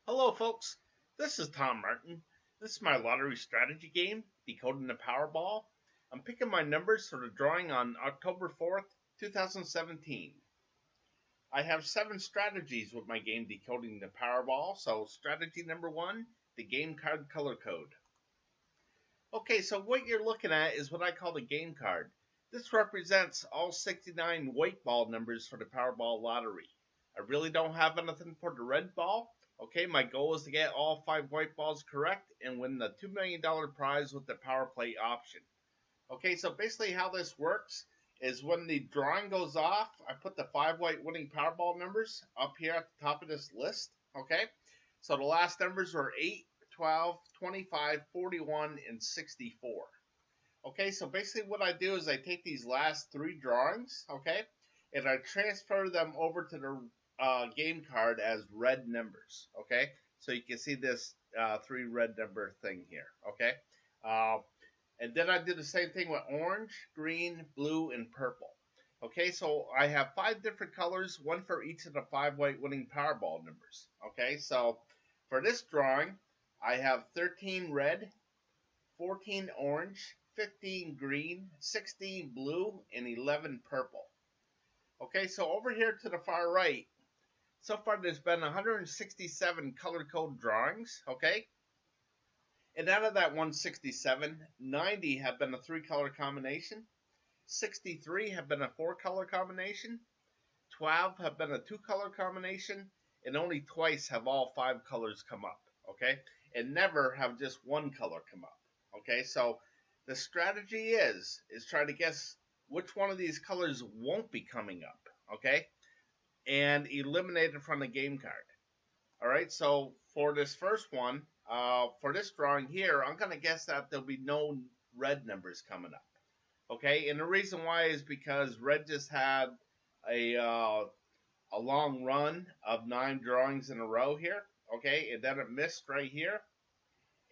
Hello, folks. This is Tom Martin. This is my lottery strategy game, Decoding the Powerball. I'm picking my numbers for the drawing on October 4th, 2017. I have 7 strategies with my game, Decoding the Powerball. So, strategy number 1, the game card color code. Okay, so what you're looking at is what I call the game card. This represents all 69 white ball numbers for the Powerball lottery. I really don't have anything for the red ball. Okay, my goal is to get all 5 white balls correct and win the $2 million prize with the power play option. Okay, so basically how this works is when the drawing goes off, I put the 5 white winning Powerball numbers up here at the top of this list. Okay, so the last numbers were 8, 12, 25, 41, and 64. Okay, so basically what I do is I take these last 3 drawings, okay, and I transfer them over to the game card as red numbers. Okay, so you can see this 3 red number thing here. Okay, and then I do the same thing with orange, green, blue, and purple. Okay, so I have 5 different colors, one for each of the 5 white winning Powerball numbers. Okay, so for this drawing, I have 13 red, 14 orange, 15 green, 16 blue, and 11 purple. Okay, so over here to the far right, so far there's been 167 color code drawings, okay? And out of that 167, 90 have been a 3-color combination, 63 have been a 4-color combination, 12 have been a 2-color combination, and only twice have all 5 colors come up, okay? And never have just 1 color come up, okay? So the strategy is try to guess which one of these colors won't be coming up, okay? And eliminate it from the game card. All right, so for this first one, for this drawing here, I'm going to guess that there'll be no red numbers coming up. Okay, and the reason why is because red just had a long run of 9 drawings in a row here. Okay, and then it missed right here.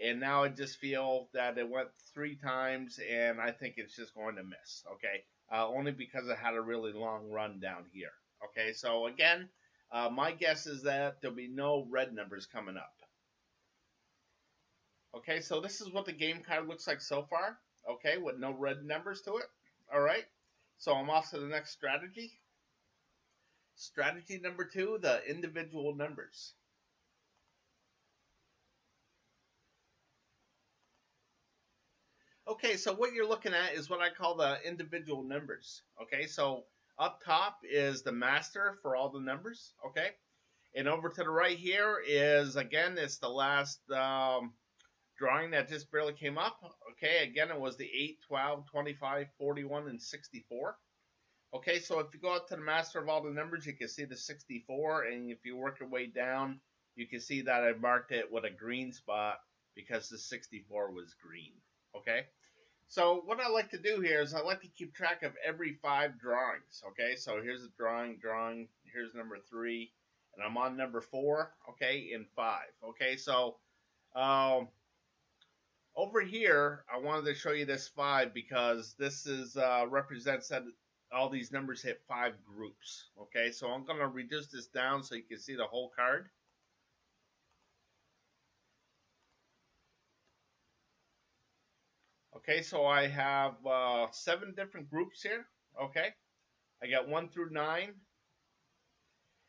And now I just feel that it went 3 times, and I think it's just going to miss. Okay, only because it had a really long run down here. Okay, so again, my guess is that there'll be no red numbers coming up. Okay, so this is what the game card looks like so far. Okay, with no red numbers to it. All right, so I'm off to the next strategy. Strategy number 2, the individual numbers. Okay, so what you're looking at is what I call the individual numbers. Okay, so up top is the master for all the numbers. Okay, and over to the right here is, again, it's the last drawing that just barely came up. Okay, again, it was the 8, 12, 25, 41, and 64. Okay, so if you go out to the master of all the numbers, you can see the 64, and if you work your way down, you can see that I marked it with a green spot because the 64 was green. Okay, so what I like to do here is I like to keep track of every 5 drawings. Okay, so here's a drawing, here's number 3, and I'm on number 4, okay, and 5. Okay, so over here, I wanted to show you this 5 because this is represents that all these numbers hit 5 groups. Okay, so I'm going to reduce this down so you can see the whole card. Okay, so I have 7 different groups here. Okay, I got 1 through 9.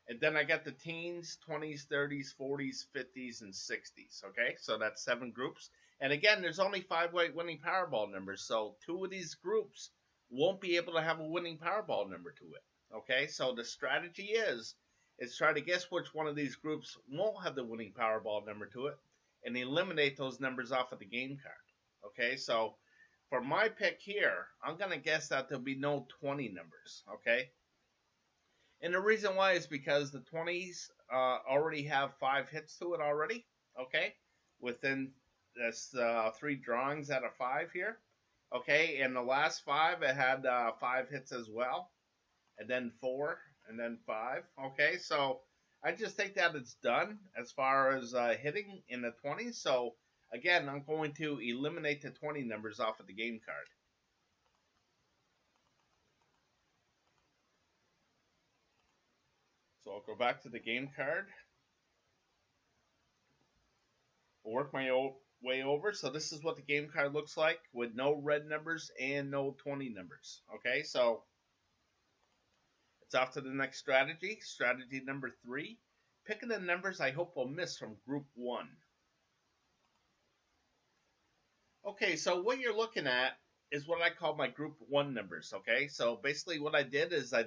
And then I got the teens, 20s, 30s, 40s, 50s, and 60s. Okay, so that's 7 groups. And again, there's only 5 white winning Powerball numbers. So 2 of these groups won't be able to have a winning Powerball number to it. Okay, so the strategy is try to guess which one of these groups won't have the winning Powerball number to it and eliminate those numbers off of the game card. Okay, so for my pick here, I'm going to guess that there'll be no 20 numbers. Okay, and the reason why is because the 20s already have 5 hits to it already. Okay, within this 3 drawings out of 5 here. Okay, and the last 5, it had 5 hits as well, and then 4, and then 5. Okay, so I just think that it's done as far as hitting in the 20s. So again, I'm going to eliminate the 20 numbers off of the game card. So I'll go back to the game card. I'll work my way over. So this is what the game card looks like with no red numbers and no 20 numbers. Okay, so it's off to the next strategy. Strategy number 3. Picking the numbers I hope will miss from group 1. Okay, so what you're looking at is what I call my group 1 numbers, okay? So basically what I did is I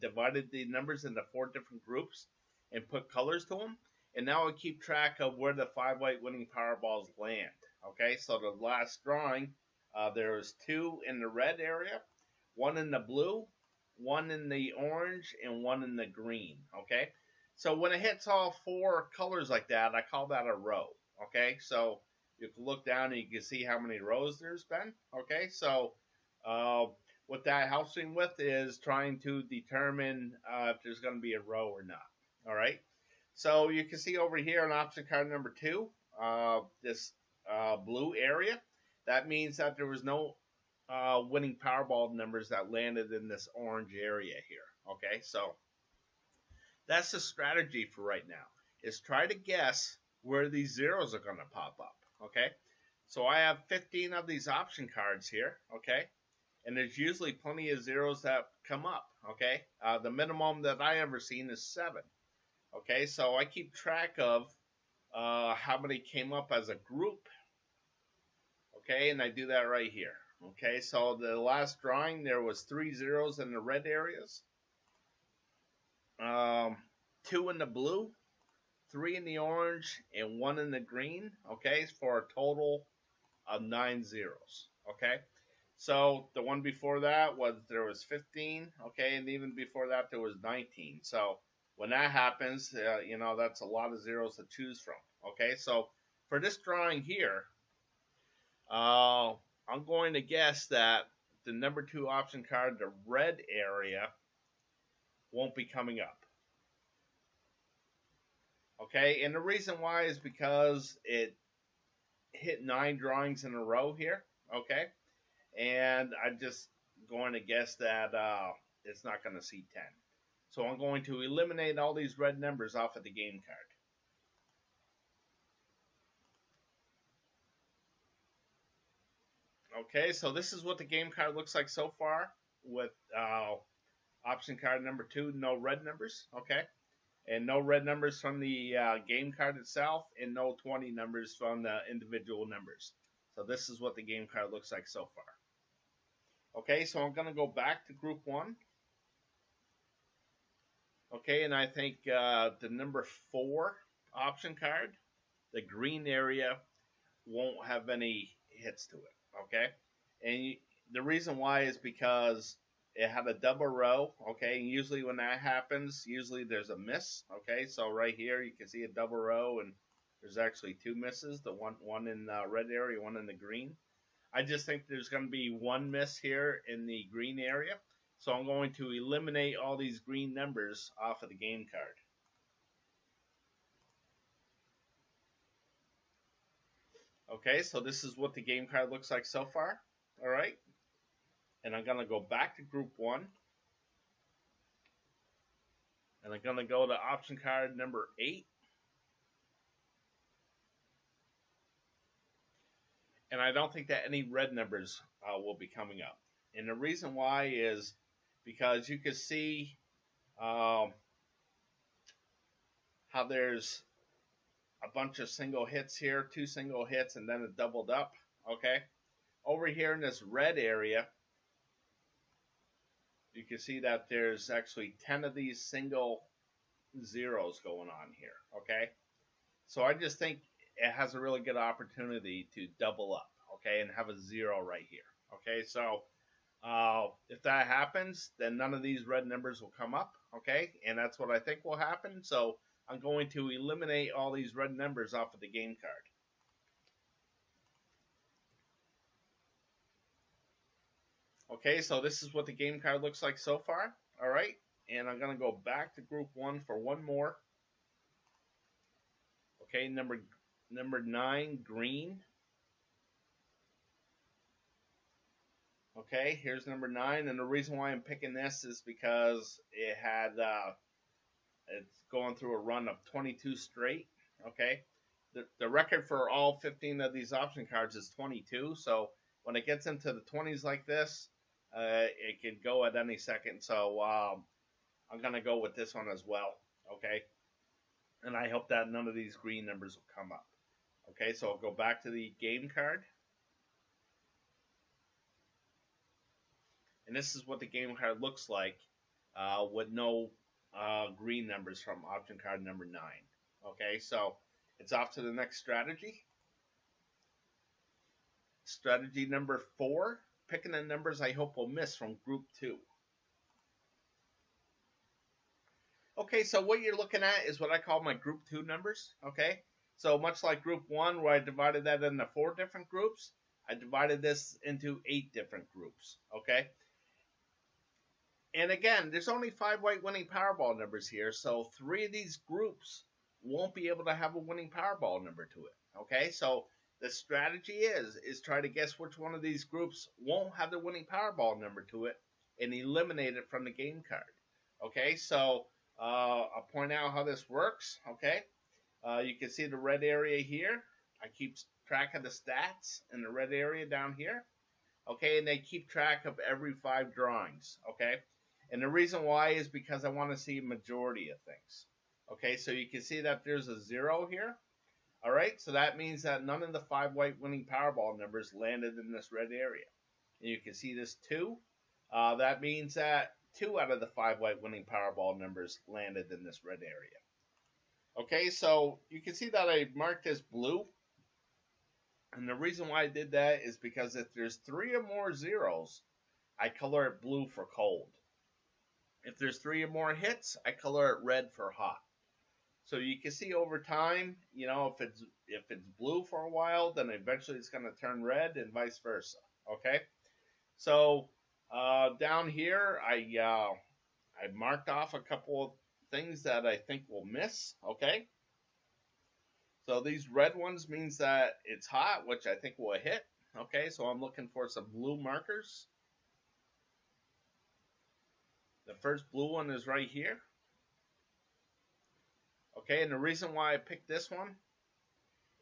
divided the numbers into 4 different groups and put colors to them. And now I keep track of where the 5 white winning Powerballs land, okay? So the last drawing, there was 2 in the red area, 1 in the blue, 1 in the orange, and 1 in the green, okay? So when it hits all 4 colors like that, I call that a row, okay? So you can look down and you can see how many rows there's been. Okay, so what that helps me with is trying to determine if there's going to be a row or not. All right, so you can see over here on option card number 2, this blue area. That means that there was no winning Powerball numbers that landed in this orange area here. Okay, so that's the strategy for right now, is try to guess where these zeros are going to pop up. Okay, so I have 15 of these option cards here, okay, and there's usually plenty of zeros that come up, okay. The minimum that I ever seen is 7, okay, so I keep track of how many came up as a group, okay, and I do that right here, okay. So the last drawing, there was 3 zeros in the red areas, 2 in the blue, 3 in the orange, and 1 in the green, okay, for a total of 9 zeros, okay. So the one before that there was 15, okay, and even before that there was 19. So when that happens, you know, that's a lot of zeros to choose from, okay. So for this drawing here, I'm going to guess that the number 2 option card, the red area, won't be coming up. Okay, and the reason why is because it hit 9 drawings in a row here, okay? And I'm just going to guess that it's not going to see 10. So I'm going to eliminate all these red numbers off of the game card. Okay, so this is what the game card looks like so far with option card number 2, no red numbers, okay? And no red numbers from the game card itself, and no 20 numbers from the individual numbers. So this is what the game card looks like so far. Okay, so I'm going to go back to group 1. Okay, and I think the number 4 option card, the green area, won't have any hits to it. Okay, and the reason why is because it had a double row, okay, and usually when that happens, usually there's a miss, okay, so right here you can see a double row, and there's actually 2 misses, the one in the red area, 1 in the green. I just think there's going to be 1 miss here in the green area, so I'm going to eliminate all these green numbers off of the game card. Okay, so this is what the game card looks like so far, all right. And I'm going to go back to group 1. And I'm going to go to option card number 8. And I don't think that any red numbers will be coming up. And the reason why is because you can see how there's a bunch of single hits here, 2 single hits, and then it doubled up, okay? Over here in this red area, you can see that there's actually 10 of these single zeros going on here, okay? So I just think it has a really good opportunity to double up, okay, and have a 0 right here, okay? So if that happens, then none of these red numbers will come up, okay? And that's what I think will happen, so I'm going to eliminate all these red numbers off of the game card. Okay, so this is what the game card looks like so far, all right? And I'm going to go back to group 1 for one more. Okay, number 9, green. Okay, here's number 9, and the reason why I'm picking this is because it had, it's going through a run of 22 straight, okay? the record for all 15 of these option cards is 22. So when it gets into the 20s like this, it could go at any second. So I'm gonna go with this one as well. Okay, and I hope that none of these green numbers will come up. Okay, so I'll go back to the game card. And this is what the game card looks like with no green numbers from option card number 9. Okay, so it's off to the next strategy. Strategy number 4, picking the numbers I hope will miss from group 2. Okay, so what you're looking at is what I call my group 2 numbers. Okay, so much like group 1 where I divided that into 4 different groups, I divided this into 8 different groups. Okay, and again, there's only 5 white winning Powerball numbers here, so 3 of these groups won't be able to have a winning Powerball number to it. Okay, so the strategy is try to guess which one of these groups won't have the winning Powerball number to it and eliminate it from the game card. Okay, so I'll point out how this works. Okay, you can see the red area here. I keep track of the stats in the red area down here. Okay, and they keep track of every 5 drawings. Okay, and the reason why is because I want to see a majority of things. Okay, so you can see that there's a 0 here. All right, so that means that none of the 5 white winning Powerball numbers landed in this red area. And you can see this 2. That means that 2 out of the 5 white winning Powerball numbers landed in this red area. Okay, so you can see that I marked this blue. And the reason why I did that is because if there's 3 or more zeros, I color it blue for cold. If there's 3 or more hits, I color it red for hot. So you can see over time, you know, if it's blue for a while, then eventually it's going to turn red and vice versa. Okay, so down here I marked off a couple of things that I think will miss. Okay, so these red ones means that it's hot, which I think will hit. Okay, so I'm looking for some blue markers. The first blue one is right here. Okay, and the reason why I picked this one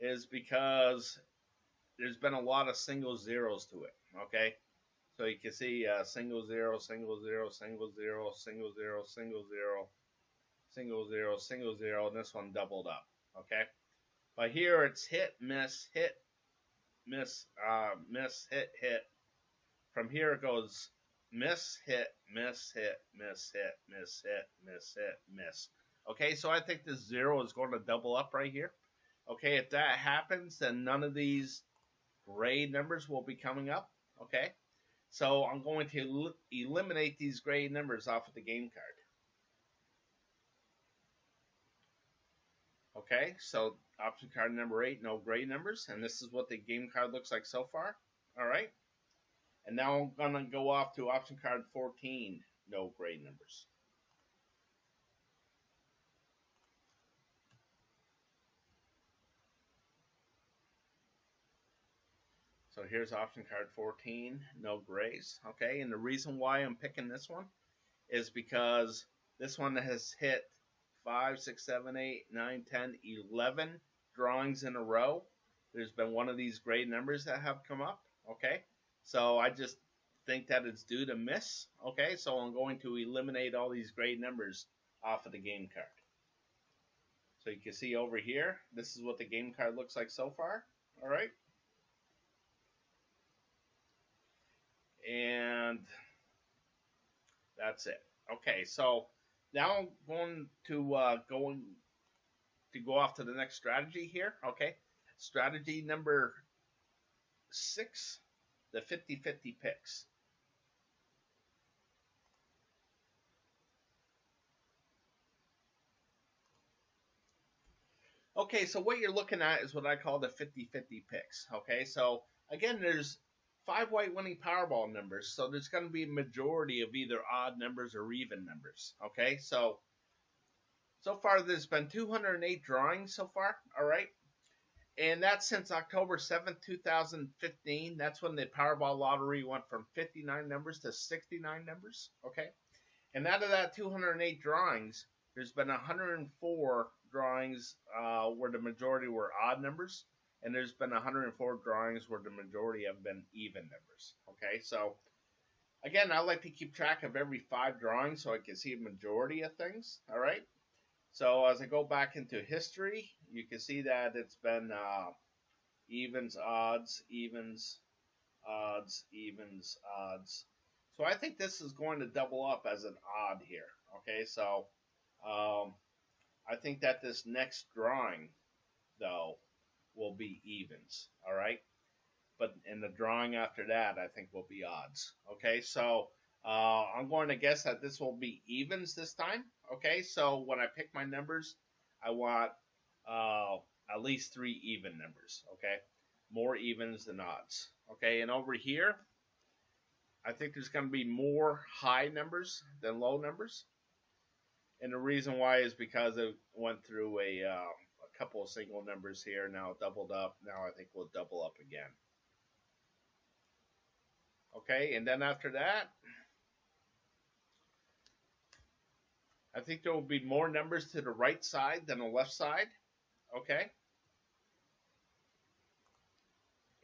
is because there's been a lot of single zeros to it. Okay, so you can see single zero, single zero, single zero, single zero, single zero, single zero, single zero, and this one doubled up. Okay, but here it's hit, miss, miss, hit, hit. From here it goes miss, hit, miss, hit, miss, hit, miss, hit, miss, hit, miss. Okay, so I think this 0 is going to double up right here. Okay, if that happens, then none of these gray numbers will be coming up. Okay, so I'm going to eliminate these gray numbers off of the game card. Okay, so option card number 8, no gray numbers, and this is what the game card looks like so far. All right, and now I'm going to go off to option card 14, no gray numbers. So here's option card 14, no grays. Okay, and the reason why I'm picking this one is because this one has hit 5, 6, 7, 8, 9, 10, 11 drawings in a row. There's been one of these gray numbers that have come up. Okay, so I just think that it's due to miss. Okay, so I'm going to eliminate all these gray numbers off of the game card. So you can see over here, this is what the game card looks like so far. All right. And that's it. Okay, so now I'm going to go off to the next strategy here. Okay, strategy number 6, the 50-50 picks. Okay, so what you're looking at is what I call the 50-50 picks. Okay, so again, there's 5 white winning Powerball numbers, so there's going to be a majority of either odd numbers or even numbers. Okay, so far there's been 208 drawings so far. All right, and that's since October 7th, 2015. That's when the Powerball lottery went from 59 numbers to 69 numbers. Okay, and out of that 208 drawings, there's been 104 drawings where the majority were odd numbers, and there's been 104 drawings where the majority have been even numbers. Okay, so again, I like to keep track of every 5 drawings so I can see a majority of things. All right, so as I go back into history, you can see that it's been evens, odds, evens, odds, evens, odds. So I think this is going to double up as an odd here. Okay, so I think that this next drawing, though, will be evens. All right, but in the drawing after that, I think will be odds. Okay, so I'm going to guess that this will be evens this time. Okay, so when I pick my numbers, I want at least 3 even numbers. Okay, more evens than odds. Okay, and over here, I think there's going to be more high numbers than low numbers. And the reason why is because it went through a couple of single numbers here. Now it doubled up. Now I think we'll double up again. Okay, and then after that, I think there will be more numbers to the right side than the left side. Okay.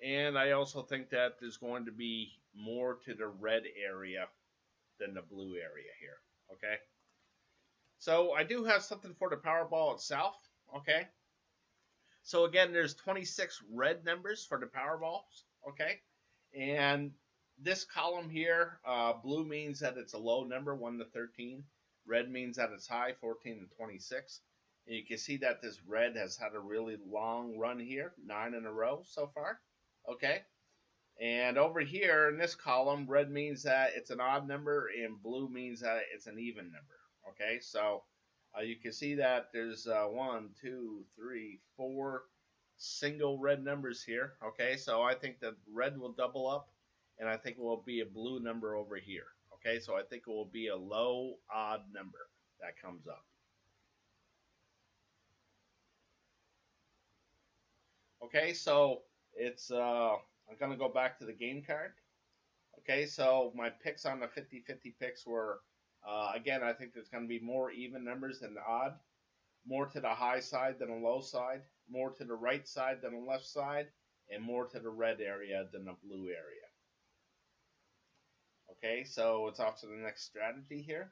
And I also think that there's going to be more to the red area than the blue area here. Okay. So I do have something for the Powerball itself. Okay. So again, there's 26 red numbers for the Powerballs. Okay. And this column here, blue means that it's a low number, 1 to 13. Red means that it's high, 14 to 26. And you can see that this red has had a really long run here, 9 in a row so far. Okay. And over here in this column, red means that it's an odd number and blue means that it's an even number. Okay. So you can see that there's 1, 2, 3, 4 single red numbers here. Okay. So I think that red will double up. And I think it will be a blue number over here. Okay, so I think it will be a low odd number that comes up. Okay, so it's I'm going to go back to the game card. Okay, so my picks on the 50-50 picks were, again, I think there's going to be more even numbers than the odd, more to the high side than the low side, more to the right side than the left side, and more to the red area than the blue area. Okay, so it's off to the next strategy here.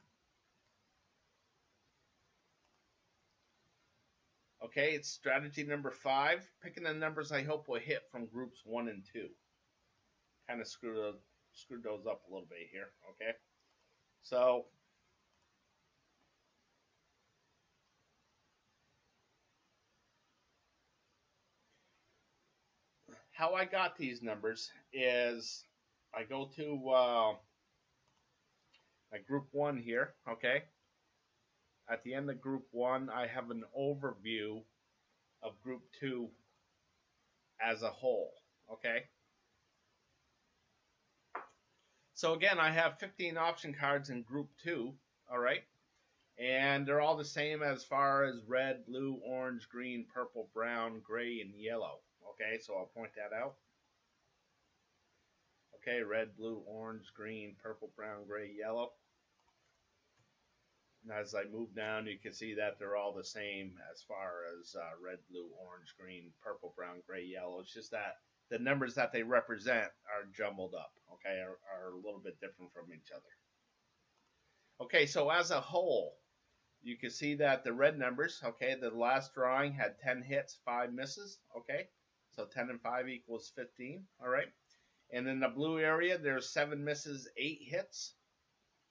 Okay, it's strategy number 5. Picking the numbers I hope will hit from groups 1 and 2. Kind of screwed those up a little bit here. Okay, so how I got these numbers is I go to my group 1 here, okay? At the end of group 1, I have an overview of group 2 as a whole, okay? So again, I have 15 option cards in group 2, all right? And they're all the same as far as red, blue, orange, green, purple, brown, gray, and yellow, okay? So I'll point that out. Okay, red, blue, orange, green, purple, brown, gray, yellow. And as I move down, you can see that they're all the same as far as red, blue, orange, green, purple, brown, gray, yellow. It's just that the numbers that they represent are jumbled up, okay, are a little bit different from each other. Okay, so as a whole, you can see that the red numbers, okay, the last drawing had 10 hits, 5 misses, okay? So 10 and 5 equals 15, all right? And in the blue area, there's 7 misses, 8 hits.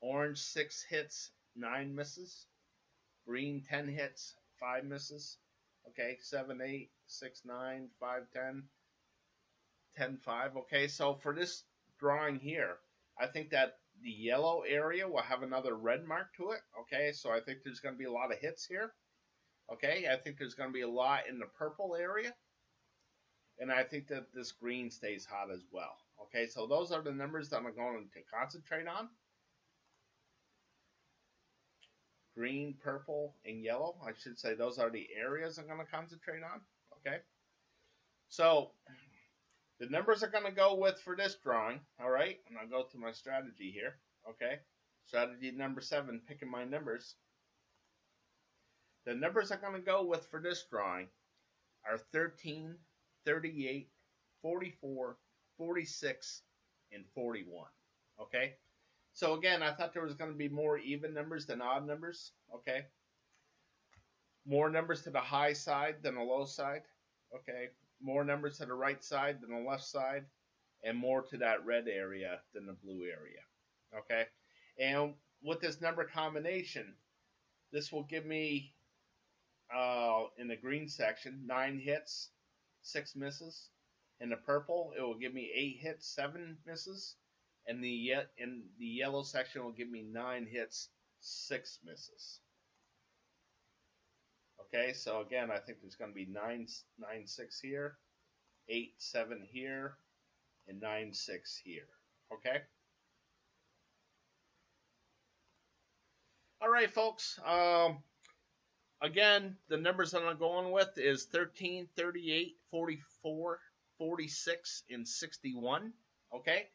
Orange, 6 hits, 9 misses. Green, 10 hits, 5 misses. Okay, 7, 8, 6, 9, 5, 10, 10, 5. Okay, so for this drawing here, I think that the yellow area will have another red mark to it. Okay, so I think there's going to be a lot of hits here. Okay, I think there's going to be a lot in the purple area. And I think that this green stays hot as well. Okay, so those are the numbers that I'm going to concentrate on. Green, purple, and yellow. I should say those are the areas I'm going to concentrate on. Okay, so the numbers are going to go with for this drawing. All right, and I'll go to my strategy here. Okay, strategy number 7, picking my numbers. The numbers I'm going to go with for this drawing are 13, 38, 44, 46, and 41. Okay? So again, I thought there was going to be more even numbers than odd numbers. Okay? More numbers to the high side than the low side. Okay? More numbers to the right side than the left side. And more to that red area than the blue area. Okay? And with this number combination, this will give me, in the green section, 9 hits, 6 misses. In the purple, it will give me 8 hits, 7 misses. And in the yellow section will give me 9 hits, 6 misses. Okay, so again, I think there's going to be 9, 6 here, 8, 7 here, and 9, 6 here. Okay? All right, folks. Again, the numbers that I'm going with is 13, 38, 44, 46, and 61. Okay?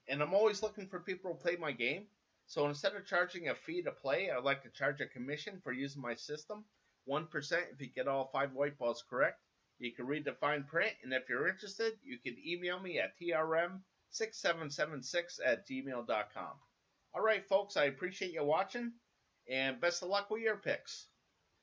And I'm always looking for people to play my game. So instead of charging a fee to play, I'd like to charge a commission for using my system. 1% if you get all 5 white balls correct. You can read the fine print, and if you're interested, you can email me at trm6776@gmail.com. All right, folks, I appreciate you watching, and best of luck with your picks.